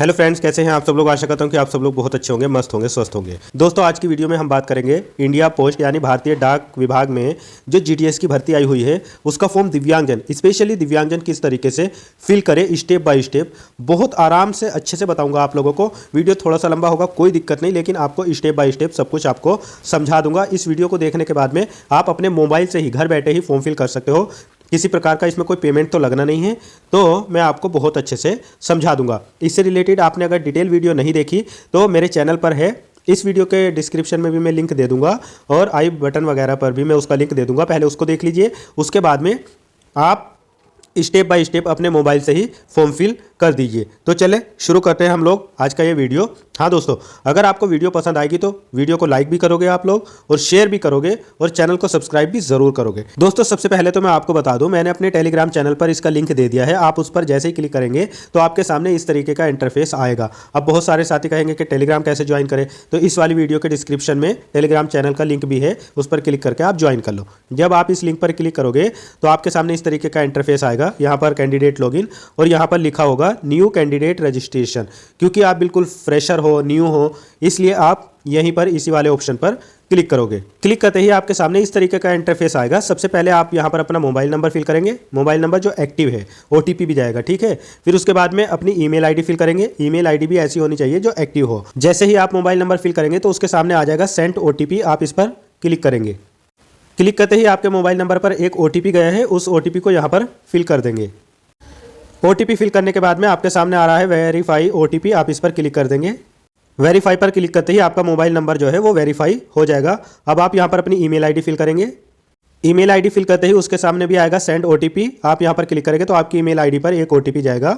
Hello friends, कैसे हैं आप सब लोग। आशा करता हूं कि आप सब लोग बहुत अच्छे होंगे, मस्त होंगे, स्वस्थ होंगे। दोस्तों, आज की वीडियो में हम बात करेंगे इंडिया पोस्ट यानी भारतीय डाक विभाग में जो जीटीएस की भर्ती आई हुई है उसका फॉर्म दिव्यांगजन, स्पेशली दिव्यांगजन किस तरीके से फिल करे स्टेप बाय स्टेप। बहुत आराम से अच्छे से बताऊंगा आप लोगों को। वीडियो थोड़ा सा लंबा होगा, कोई दिक्कत नहीं, लेकिन आपको स्टेप बाय स्टेप सब कुछ आपको समझा दूंगा। इस वीडियो को देखने के बाद में आप अपने मोबाइल से ही घर बैठे ही फॉर्म फिल कर सकते हो। किसी प्रकार का इसमें कोई पेमेंट तो लगना नहीं है, तो मैं आपको बहुत अच्छे से समझा दूंगा। इससे रिलेटेड आपने अगर डिटेल वीडियो नहीं देखी तो मेरे चैनल पर है, इस वीडियो के डिस्क्रिप्शन में भी मैं लिंक दे दूंगा और आई बटन वगैरह पर भी मैं उसका लिंक दे दूंगा। पहले उसको देख लीजिए, उसके बाद में आप स्टेप बाय स्टेप अपने मोबाइल से ही फॉर्म फिल कर दीजिए। तो चले शुरू करते हैं हम लोग आज का ये वीडियो। हाँ दोस्तों, अगर आपको वीडियो पसंद आएगी तो वीडियो को लाइक भी करोगे आप लोग और शेयर भी करोगे और चैनल को सब्सक्राइब भी जरूर करोगे। दोस्तों, सबसे पहले तो मैं आपको बता दूं, मैंने अपने टेलीग्राम चैनल पर इसका लिंक दे दिया है। आप उस पर जैसे ही क्लिक करेंगे तो आपके सामने इस तरीके का इंटरफेस आएगा। अब बहुत सारे साथी कहेंगे कि टेलीग्राम कैसे ज्वाइन करें, तो इस वाली वीडियो के डिस्क्रिप्शन में टेलीग्राम चैनल का लिंक भी है, उस पर क्लिक करके आप ज्वाइन कर लो। जब आप इस लिंक पर क्लिक करोगे तो आपके सामने इस तरीके का इंटरफेस आएगा। यहाँ पर कैंडिडेट लॉगिन और यहाँ पर लिखा होगा न्यू कैंडिडेट रजिस्ट्रेशन। क्योंकि आप बिल्कुल फ्रेशर हो, न्यू हो, इसलिए आप यहीं पर इसी वाले ऑप्शन पर क्लिक करोगे। क्लिक करते ही आपके सामने इस तरीके का इंटरफेस आएगा। सबसे पहले आप यहाँ पर अपना मोबाइल नंबर फिल करेंगे, मोबाइल नंबर जो एक्टिव है, ओटीपी भी जाएगा, ठीक है। फिर उसके बाद में अपनी ईमेल आईडी फिल करेंगे। ईमेल आईडी भी ऐसी होनी चाहिए जो एक्टिव हो। जैसे ही आप मोबाइल नंबर फिल करेंगे तो उसके सामने आ जाएगा सेंड ओटीपी, आप इस पर क्लिक करेंगे। क्लिक करते ही आपके मोबाइल नंबर पर एक ओटीपी गया है, उस ओटीपी को यहाँ पर फिल कर देंगे। ओटीपी फिल करने के बाद में आपके सामने आ रहा है वेरीफाई ओटीपी, आप इस पर क्लिक कर देंगे। वेरीफाई पर क्लिक करते ही आपका मोबाइल नंबर जो है वो वेरीफाई हो जाएगा। अब आप यहाँ पर अपनी ईमेल आईडी फिल करेंगे। ईमेल आईडी फिल करते ही उसके सामने भी आएगा सेंड ओटीपी, आप यहाँ पर क्लिक करेंगे तो आपकी ईमेल आईडी पर एक ओटीपी जाएगा।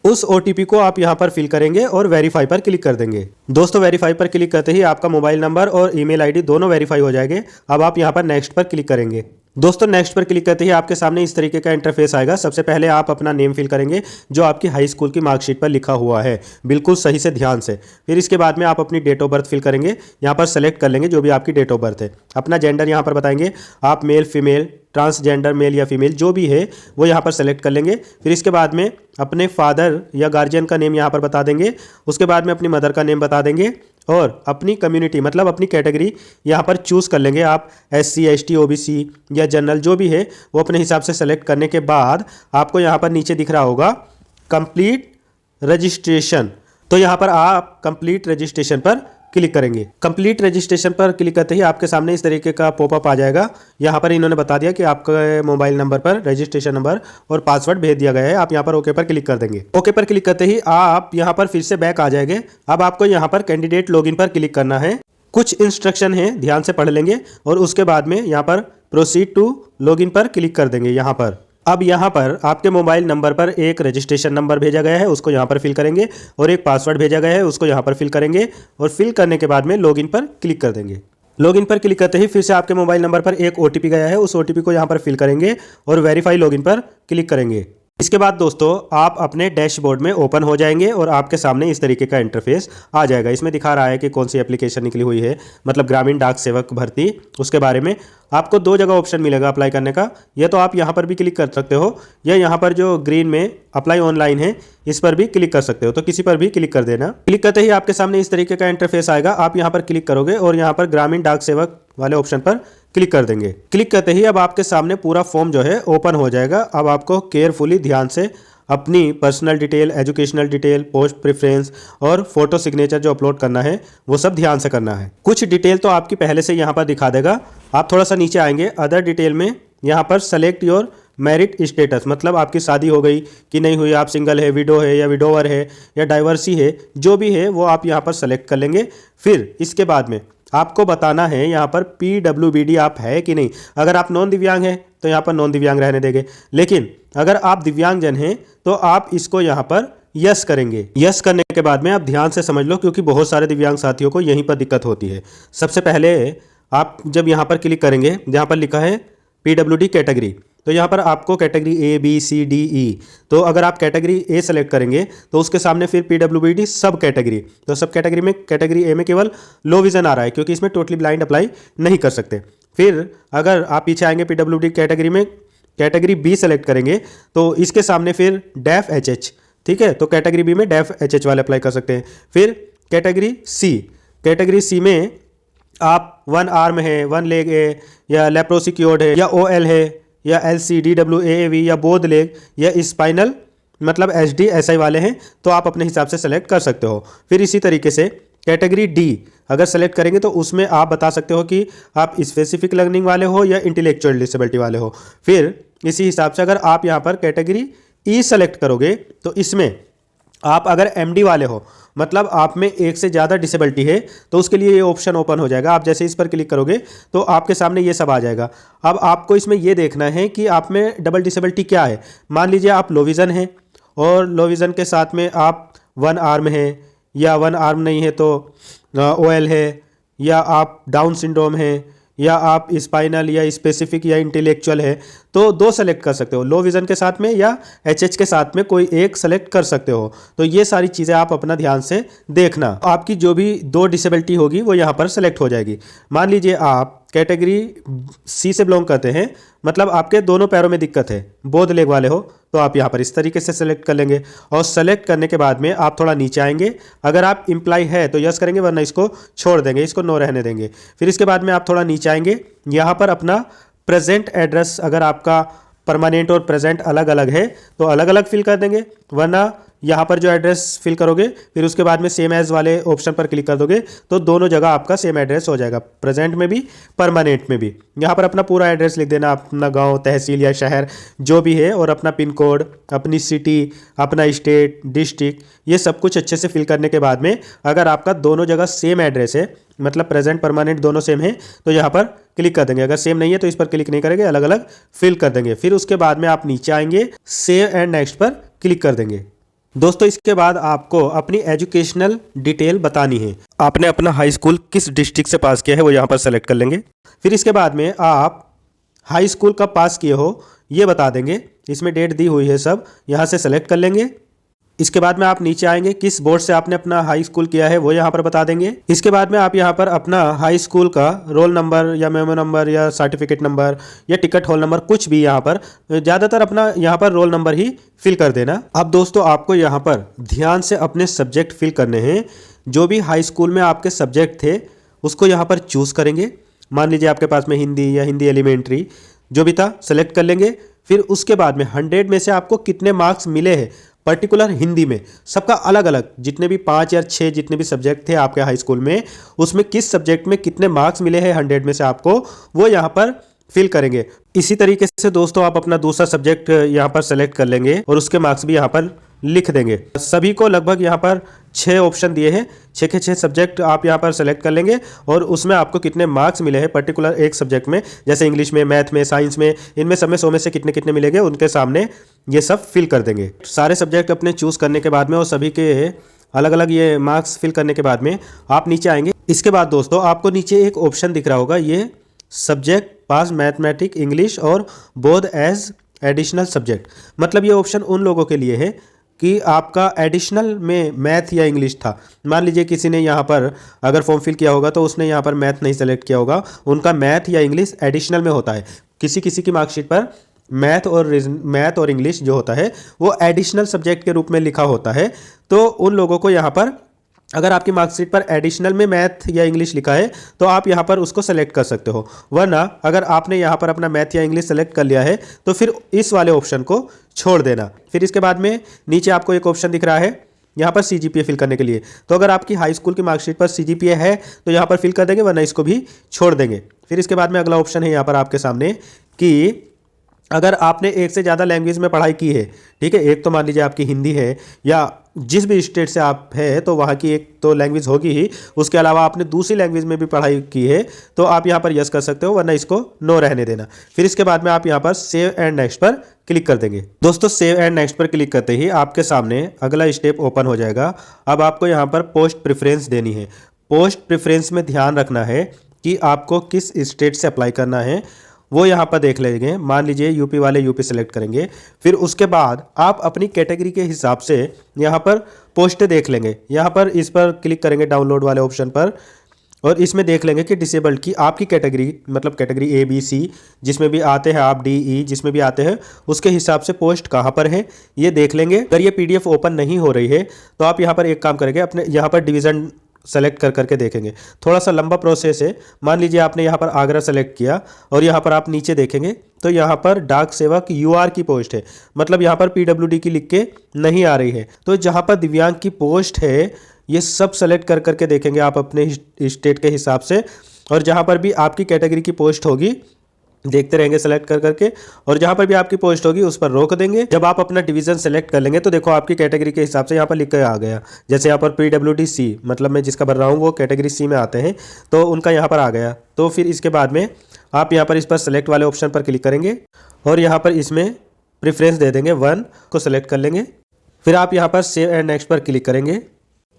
उस ओटीपी को आप यहाँ पर फिल करेंगे और वेरीफाई पर क्लिक कर देंगे। दोस्तों, वेरीफाई पर क्लिक करते ही आपका मोबाइल नंबर और ईमेल आईडी दोनों वेरीफाई हो जाएंगे। अब आप यहाँ पर नेक्स्ट पर क्लिक करेंगे। दोस्तों, नेक्स्ट पर क्लिक करते ही आपके सामने इस तरीके का इंटरफेस आएगा। सबसे पहले आप अपना नेम फिल करेंगे जो आपकी हाई स्कूल की मार्कशीट पर लिखा हुआ है, बिल्कुल सही से ध्यान से। फिर इसके बाद में आप अपनी डेट ऑफ बर्थ फिल करेंगे। यहाँ पर सेलेक्ट कर लेंगे जो भी आपकी डेट ऑफ बर्थ है। अपना जेंडर यहाँ पर बताएंगे, आप मेल, फीमेल, ट्रांसजेंडर, मेल या फीमेल जो भी है वो यहाँ पर सेलेक्ट कर लेंगे। फिर इसके बाद में अपने फादर या गार्जियन का नेम यहाँ पर बता देंगे। उसके बाद में अपनी मदर का नेम बता देंगे और अपनी कम्युनिटी मतलब अपनी कैटेगरी यहाँ पर चूज़ कर लेंगे। आप SC, ST, OBC या जनरल जो भी है वो अपने हिसाब से सेलेक्ट करने के बाद आपको यहाँ पर नीचे दिख रहा होगा कंप्लीट रजिस्ट्रेशन। तो यहाँ पर आप कंप्लीट रजिस्ट्रेशन पर क्लिक करेंगे। कंप्लीट रजिस्ट्रेशन पर क्लिक करते ही आपके सामने इस तरीके का पॉपअप आ जाएगा। यहाँ पर इन्होंने बता दिया कि आपके मोबाइल नंबर पर रजिस्ट्रेशन नंबर और पासवर्ड भेज दिया गया है। आप यहाँ पर ओके पर क्लिक कर देंगे। ओके पर क्लिक करते ही आप यहाँ पर फिर से बैक आ जाएंगे। अब आपको यहाँ पर कैंडिडेट लॉगिन पर क्लिक करना है। कुछ इंस्ट्रक्शन है, ध्यान से पढ़ लेंगे और उसके बाद में यहाँ पर प्रोसीड टू लॉगिन पर क्लिक कर देंगे। यहाँ पर अब यहाँ पर आपके मोबाइल नंबर पर एक रजिस्ट्रेशन नंबर भेजा गया है, उसको यहाँ पर फिल करेंगे और एक पासवर्ड भेजा गया है, उसको यहाँ पर फिल करेंगे और फिल करने के बाद में लॉगिन पर क्लिक कर देंगे। लॉगिन पर क्लिक करते ही फिर से आपके मोबाइल नंबर पर एक ओटीपी गया है, उस ओटीपी को यहाँ पर फिल करेंगे और वेरीफाई लॉगिन पर क्लिक करेंगे। इसके बाद दोस्तों आप अपने डैशबोर्ड में ओपन हो जाएंगे और आपके सामने इस तरीके का इंटरफेस आ जाएगा। इसमें दिखा रहा है कि कौन सी एप्लीकेशन निकली हुई है, मतलब ग्रामीण डाक सेवक भर्ती। उसके बारे में आपको दो जगह ऑप्शन मिलेगा अप्लाई करने का। या तो आप यहाँ पर भी क्लिक कर सकते हो या यहाँ पर जो ग्रीन में अप्लाई ऑनलाइन है इस पर भी क्लिक कर सकते हो, तो किसी पर भी क्लिक कर देना। क्लिक करते ही आपके सामने इस तरीके का इंटरफेस आएगा। आप यहाँ पर क्लिक करोगे और यहाँ पर ग्रामीण डाक सेवक वाले ऑप्शन पर क्लिक कर देंगे। क्लिक करते ही अब आपके सामने पूरा फॉर्म जो है ओपन हो जाएगा। अब आपको केयरफुली ध्यान से अपनी personal detail, educational detail, post preference और फोटो सिग्नेचर जो अपलोड करना है वो सब ध्यान से करना है। कुछ डिटेल तो आपकी पहले से यहाँ पर दिखा देगा। आप थोड़ा सा नीचे आएंगे, अदर डिटेल में यहाँ पर सेलेक्ट योर मैरिट स्टेटस, मतलब आपकी शादी हो गई कि नहीं हुई, आप सिंगल है, विडो है या विडोवर है या डाइवर्सी है, जो भी है वो आप यहाँ पर सेलेक्ट कर लेंगे। फिर इसके बाद में आपको बताना है यहाँ पर PWBD आप है कि नहीं। अगर आप नॉन दिव्यांग हैं तो यहाँ पर नॉन दिव्यांग रहने देंगे, लेकिन अगर आप दिव्यांगजन हैं तो आप इसको यहाँ पर यस करेंगे। यस करने के बाद में आप ध्यान से समझ लो, क्योंकि बहुत सारे दिव्यांग साथियों को यहीं पर दिक्कत होती है। सबसे पहले आप जब यहाँ पर क्लिक करेंगे, जहाँ पर लिखा है PWD कैटेगरी, तो यहाँ पर आपको category A, B, C, D, E, तो अगर आप कैटेगरी A सेलेक्ट करेंगे तो उसके सामने फिर PWD सब कैटेगरी, तो सब कैटेगरी में कैटेगरी A में केवल लो विजन आ रहा है क्योंकि इसमें टोटली ब्लाइंड अप्लाई नहीं कर सकते। फिर अगर आप पीछे आएंगे PWD कैटेगरी में कैटेगरी B सेलेक्ट करेंगे तो इसके सामने फिर डेफ HH, ठीक है, तो कैटेगरी बी में डेफ एच एच वाले अप्लाई कर सकते हैं। फिर कैटेगरी सी में आप 1 आर्म है, 1 लेग है, या लेप्रोसिक्योर्ड है, या OL है, या LC DW AAV, या बोध लेग, या स्पाइनल मतलब SD SI वाले हैं, तो आप अपने हिसाब से सेलेक्ट कर सकते हो। फिर इसी तरीके से कैटेगरी डी अगर सेलेक्ट करेंगे तो उसमें आप बता सकते हो कि आप स्पेसिफिक लर्निंग वाले हो या इंटेलेक्चुअल डिसेबिलिटी वाले हो। फिर इसी हिसाब से अगर आप यहाँ पर कैटेगरी ई सेलेक्ट करोगे तो इसमें आप अगर MD वाले हो, मतलब आप में एक से ज़्यादा डिसेबिलिटी है, तो उसके लिए ये ऑप्शन ओपन हो जाएगा। आप जैसे इस पर क्लिक करोगे तो आपके सामने ये सब आ जाएगा। अब आपको इसमें ये देखना है कि आप में डबल डिसेबिलिटी क्या है। मान लीजिए आप लो विज़न हैं और लो विज़न के साथ में आप 1 आर्म है, या 1 आर्म नहीं है तो OL है, या आप डाउन सिंड्रोम है, या आप स्पाइनल या स्पेसिफिक या इंटेलेक्चुअल है, तो 2 सेलेक्ट कर सकते हो, लो विज़न के साथ में या HH के साथ में कोई एक सेलेक्ट कर सकते हो। तो ये सारी चीज़ें आप अपना ध्यान से देखना। आपकी जो भी 2 डिसेबिलिटी होगी वो यहाँ पर सेलेक्ट हो जाएगी। मान लीजिए आप कैटेगरी सी से बिलोंग करते हैं, मतलब आपके दोनों पैरों में दिक्कत है, बोध लेग वाले हो, तो आप यहाँ पर इस तरीके से सेलेक्ट कर लेंगे। और सेलेक्ट करने के बाद में आप थोड़ा नीचे आएंगे, अगर आप इम्प्लाई है तो यस करेंगे, वरना इसको छोड़ देंगे, इसको नो रहने देंगे। फिर इसके बाद में आप थोड़ा नीचे आएंगे, यहाँ पर अपना प्रेजेंट एड्रेस, अगर आपका परमानेंट और प्रेजेंट अलग अलग है तो अलग अलग फिल कर देंगे, वरना यहाँ पर जो एड्रेस फिल करोगे फिर उसके बाद में सेम एज वाले ऑप्शन पर क्लिक कर दोगे तो दोनों जगह आपका सेम एड्रेस हो जाएगा, प्रेजेंट में भी परमानेंट में भी। यहाँ पर अपना पूरा एड्रेस लिख देना, अपना गांव, तहसील या शहर जो भी है, और अपना पिन कोड, अपनी सिटी, अपना स्टेट, डिस्ट्रिक्ट, ये सब कुछ अच्छे से फिल करने के बाद में अगर आपका दोनों जगह सेम एड्रेस है, मतलब प्रेजेंट परमानेंट दोनों सेम है, तो यहाँ पर क्लिक कर देंगे। अगर सेम नहीं है तो इस पर क्लिक नहीं करेंगे, अलग अलग फिल कर देंगे। फिर उसके बाद में आप नीचे आएंगे, सेव एंड नेक्स्ट पर क्लिक कर देंगे। दोस्तों इसके बाद आपको अपनी एजुकेशनल डिटेल बतानी है। आपने अपना हाई स्कूल किस डिस्ट्रिक्ट से पास किया है वो यहाँ पर सेलेक्ट कर लेंगे। फिर इसके बाद में आप हाई स्कूल कब पास किए हो ये बता देंगे, इसमें डेट दी हुई है सब, यहाँ से सेलेक्ट कर लेंगे। इसके बाद में आप नीचे आएंगे, किस बोर्ड से आपने अपना हाई स्कूल किया है वो यहाँ पर बता देंगे। इसके बाद में आप यहाँ पर अपना हाई स्कूल का रोल नंबर या मेमो नंबर या सर्टिफिकेट नंबर या टिकट हॉल नंबर, कुछ भी यहाँ पर, ज़्यादातर अपना यहाँ पर रोल नंबर ही फिल कर देना। अब दोस्तों आपको यहाँ पर ध्यान से अपने सब्जेक्ट फिल करने हैं। जो भी हाई स्कूल में आपके सब्जेक्ट थे उसको यहाँ पर चूज़ करेंगे। मान लीजिए आपके पास में हिंदी या हिंदी एलिमेंट्री जो भी था सेलेक्ट कर लेंगे। फिर उसके बाद में 100 में से आपको कितने मार्क्स मिले हैं पर्टिकुलर हिंदी में, सबका अलग अलग, जितने भी 5 या 6 जितने भी सब्जेक्ट थे आपके हाई स्कूल में, उसमें किस सब्जेक्ट में कितने मार्क्स मिले हैं 100 में से आपको, वो यहाँ पर फिल करेंगे। इसी तरीके से दोस्तों आप अपना दूसरा सब्जेक्ट यहाँ पर सेलेक्ट कर लेंगे और उसके मार्क्स भी यहाँ पर लिख देंगे। सभी को लगभग यहाँ पर 6 ऑप्शन दिए हैं, 6 के 6 सब्जेक्ट आप यहाँ पर सेलेक्ट कर लेंगे और उसमें आपको कितने मार्क्स मिले हैं पर्टिकुलर एक सब्जेक्ट में, जैसे इंग्लिश में, मैथ में, साइंस में, इनमें सब में 100 में से कितने कितने मिलेंगे उनके सामने ये सब फिल कर देंगे। सारे सब्जेक्ट अपने चूज़ करने के बाद में और सभी के अलग अलग ये मार्क्स फिल करने के बाद में आप नीचे आएंगे। इसके बाद दोस्तों आपको नीचे एक ऑप्शन दिख रहा होगा, ये सब्जेक्ट पास मैथमेटिक्स, इंग्लिश और बोथ एज एडिशनल सब्जेक्ट। मतलब ये ऑप्शन उन लोगों के लिए है कि आपका एडिशनल में मैथ या इंग्लिश था। मान लीजिए किसी ने यहाँ पर अगर फॉर्म फिल किया होगा तो उसने यहाँ पर मैथ नहीं सेलेक्ट किया होगा, उनका मैथ या इंग्लिश एडिशनल में होता है। किसी किसी की मार्कशीट पर मैथ और इंग्लिश जो होता है वो एडिशनल सब्जेक्ट के रूप में लिखा होता है। तो उन लोगों को यहाँ पर अगर आपकी मार्कशीट पर एडिशनल में मैथ या इंग्लिश लिखा है तो आप यहाँ पर उसको सेलेक्ट कर सकते हो, वरना अगर आपने यहाँ पर अपना मैथ या इंग्लिश सेलेक्ट कर लिया है तो फिर इस वाले ऑप्शन को छोड़ देना। फिर इसके बाद में नीचे आपको एक ऑप्शन दिख रहा है यहाँ पर CGPA फिल करने के लिए, तो अगर आपकी हाई स्कूल की मार्कशीट पर CGPA है तो यहाँ पर फिल कर देंगे, वरना इसको भी छोड़ देंगे। फिर इसके बाद में अगला ऑप्शन है यहाँ पर आपके सामने कि अगर आपने एक से ज़्यादा लैंग्वेज में पढ़ाई की है, ठीक है, एक तो मान लीजिए आपकी हिंदी है या जिस भी स्टेट से आप है तो वहाँ की एक तो लैंग्वेज होगी ही, उसके अलावा आपने दूसरी लैंग्वेज में भी पढ़ाई की है तो आप यहाँ पर यस कर सकते हो, वरना इसको नो रहने देना। फिर इसके बाद में आप यहाँ पर सेव एंड नेक्स्ट पर क्लिक कर देंगे। दोस्तों सेव एंड नेक्स्ट पर क्लिक करते ही आपके सामने अगला स्टेप ओपन हो जाएगा। अब आपको यहाँ पर पोस्ट प्रेफरेंस देनी है। पोस्ट प्रेफरेंस में ध्यान रखना है कि आपको किस स्टेट से अप्लाई करना है वो यहाँ पर देख लेंगे। मान लीजिए यूपी वाले यूपी सेलेक्ट करेंगे। फिर उसके बाद आप अपनी कैटेगरी के हिसाब से यहाँ पर पोस्ट देख लेंगे। यहाँ पर इस पर क्लिक करेंगे डाउनलोड वाले ऑप्शन पर और इसमें देख लेंगे कि डिसेबल्ड की आपकी कैटेगरी, मतलब कैटेगरी ए बी सी जिसमें भी आते हैं आप, डी ई जिसमें भी आते हैं, उसके हिसाब से पोस्ट कहाँ पर है ये देख लेंगे। अगर ये पीडीएफ ओपन नहीं हो रही है तो आप यहाँ पर एक काम करेंगे, अपने यहाँ पर डिवीज़न सेलेक्ट कर करके देखेंगे। थोड़ा सा लंबा प्रोसेस है। मान लीजिए आपने यहाँ पर आगरा सेलेक्ट किया और यहाँ पर आप नीचे देखेंगे तो यहाँ पर डाक सेवक यूआर की पोस्ट है, मतलब यहाँ पर पीडब्ल्यूडी की लिख के नहीं आ रही है। तो जहाँ पर दिव्यांग की पोस्ट है ये सब सेलेक्ट कर करके देखेंगे आप अपने स्टेट के हिसाब से, और जहाँ पर भी आपकी कैटेगरी की पोस्ट होगी देखते रहेंगे सेलेक्ट कर करके, और जहाँ पर भी आपकी पोस्ट होगी उस पर रोक देंगे। जब आप अपना डिवीजन सेलेक्ट कर लेंगे तो देखो आपकी कैटेगरी के हिसाब से यहाँ पर लिख कर आ गया। जैसे यहाँ पर पीडब्ल्यूडी सी, मतलब मैं जिसका भर रहा हूँ वो कैटेगरी सी में आते हैं, तो उनका यहाँ पर आ गया। तो फिर इसके बाद में आप यहाँ पर इस पर सेलेक्ट वाले ऑप्शन पर क्लिक करेंगे और यहाँ पर इसमें प्रेफरेंस दे देंगे, 1 को सेलेक्ट कर लेंगे। फिर आप यहाँ पर सेव एंड नेक्स्ट पर क्लिक करेंगे।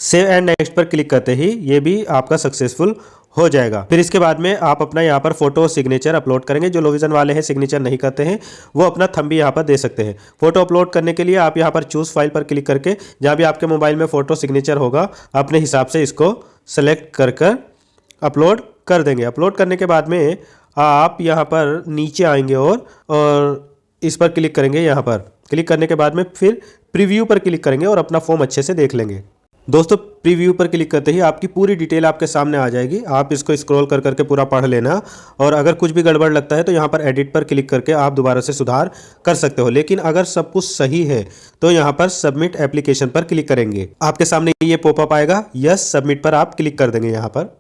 सेव एंड नेक्स्ट पर क्लिक करते ही ये भी आपका सक्सेसफुल हो जाएगा। फिर इसके बाद में आप अपना यहाँ पर फोटो सिग्नेचर अपलोड करेंगे। जो लो विजन वाले हैं सिग्नेचर नहीं करते हैं वो अपना थंब भी यहाँ पर दे सकते हैं। फोटो अपलोड करने के लिए आप यहाँ पर चूज फाइल पर क्लिक करके जहाँ भी आपके मोबाइल में फोटो सिग्नेचर होगा अपने हिसाब से इसको सेलेक्ट कर कर अपलोड कर देंगे। अपलोड करने के बाद में आप यहाँ पर नीचे आएंगे और इस पर क्लिक करेंगे। यहाँ पर क्लिक करने के बाद में फिर प्रीव्यू पर क्लिक करेंगे और अपना फॉर्म अच्छे से देख लेंगे। दोस्तों प्रीव्यू पर क्लिक करते ही आपकी पूरी डिटेल आपके सामने आ जाएगी। आप इसको स्क्रॉल कर करके पूरा पढ़ लेना, और अगर कुछ भी गड़बड़ लगता है तो यहाँ पर एडिट पर क्लिक करके आप दोबारा से सुधार कर सकते हो। लेकिन अगर सब कुछ सही है तो यहाँ पर सबमिट एप्लीकेशन पर क्लिक करेंगे। आपके सामने ये पॉपअप आएगा, यस सबमिट पर आप क्लिक कर देंगे। यहाँ पर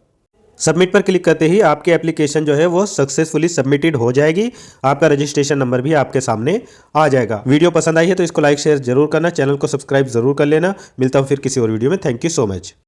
सबमिट पर क्लिक करते ही आपकी एप्लीकेशन जो है वो सक्सेसफुली सबमिटेड हो जाएगी। आपका रजिस्ट्रेशन नंबर भी आपके सामने आ जाएगा। वीडियो पसंद आई है तो इसको लाइक शेयर जरूर करना, चैनल को सब्सक्राइब जरूर कर लेना। मिलता हूँ फिर किसी और वीडियो में। Thank you so much.